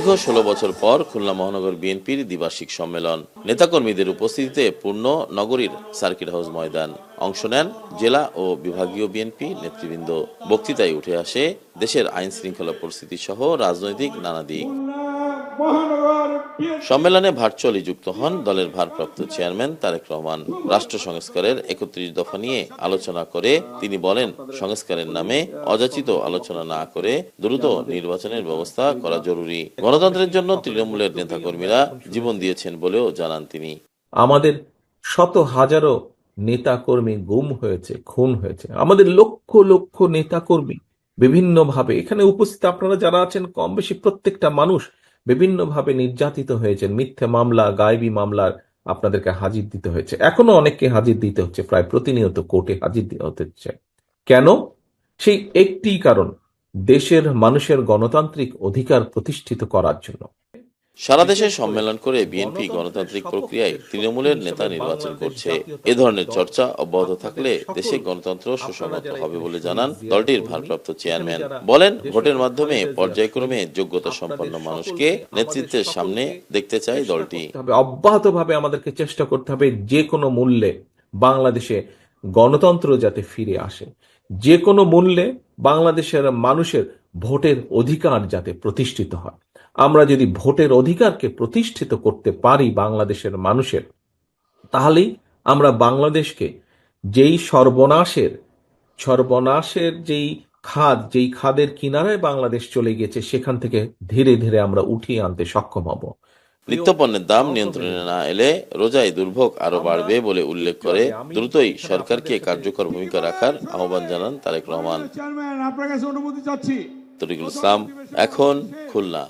দীর্ঘ ১৬ বছর পর খুলনা মহানগর বিএনপির দ্বিবার্ষিক সম্মেলন। নেতাকর্মীদের উপস্থিতিতে পূর্ণ নগরীর সার্কিট হাউস ময়দান। অংশ নেন জেলা ও বিভাগীয় বিএনপি নেতৃবৃন্দ। বক্তৃতায় উঠে আসে দেশের আইন শৃঙ্খলা পরিস্থিতি সহ রাজনৈতিক নানা দিক। সম্মেলনে ভার্চুয়ালি যুক্ত হন দলের ভারপ্রাপ্ত চেয়ারম্যান তারেক রহমান। রাষ্ট্র সংস্কারের ৩১ দফা নিয়ে আলোচনা করে তিনি বলেন, সংস্কারের নামে অযাচিত আলোচনা না করে দ্রুত নির্বাচনের ব্যবস্থা করা জরুরি। গণতন্ত্রের জন্য তৃণমূলের নেতাকর্মীরা জীবন দিয়েছেন বলেও জানান তিনি। আমাদের শত হাজারো নেতাকর্মী গুম হয়েছে, খুন হয়েছে। আমাদের লক্ষ লক্ষ নেতাকর্মী বিভিন্নভাবে এখানে উপস্থিত আপনারা যারা আছেন কম বেশি প্রত্যেকটা মানুষ বিভিন্নভাবে নির্যাতিত হয়েছেন। মিথ্যে মামলা, গায়েবী মামলার আপনাদেরকে হাজির দিতে হয়েছে। এখনো অনেককে হাজির দিতে হচ্ছে, প্রায় প্রতিনিয়ত কোর্টে হাজির দিতে হচ্ছে। কেন? সেই একটি কারণ, দেশের মানুষের গণতান্ত্রিক অধিকার প্রতিষ্ঠিত করার জন্য। সারা দেশে সম্মেলন করে বিএনপি গণতান্ত্রিক প্রক্রিয়ায় তৃণমূলের নেতা নির্বাচন করছে। এ ধরনের চর্চা অব্যাহত থাকলে দেশে গণতন্ত্র সুসংহত হবে বলে জানান দলটির ভারপ্রাপ্ত চেয়ারম্যান। বলেন, ভোটের মাধ্যমে পর্যায়ক্রমে যোগ্যতা সম্পন্ন মানুষকে নেতৃত্বের সামনে দেখতে চায় দলটি। অব্যাহতভাবে আমাদেরকে চেষ্টা করতে হবে যে কোনো মূল্যে বাংলাদেশে গণতন্ত্র যাতে ফিরে আসে, যে কোনো মূল্যে বাংলাদেশের মানুষের ভোটের অধিকার যাতে প্রতিষ্ঠিত হয়। আমরা যদি ভোটের অধিকারকে প্রতিষ্ঠিত করতে পারি বাংলাদেশের মানুষের, তাহলেই আমরা বাংলাদেশকে যেই সর্বনাশের যেই খাদের কিনারায় বাংলাদেশ চলে গেছে সেখান থেকে ধীরে ধীরে আমরা উঠিয়ে আনতে সক্ষম হব। নিত্যপণ্যের দাম নিয়ন্ত্রণে না এলে রোজায় দুর্ভোগ আরো বাড়বে বলে উল্লেখ করে দ্রুতই সরকারকে কার্যকর ভূমিকা রাখার আহ্বান জানান তারেক রহমান। তরিকুল ইসলাম, এখন, খুলনা।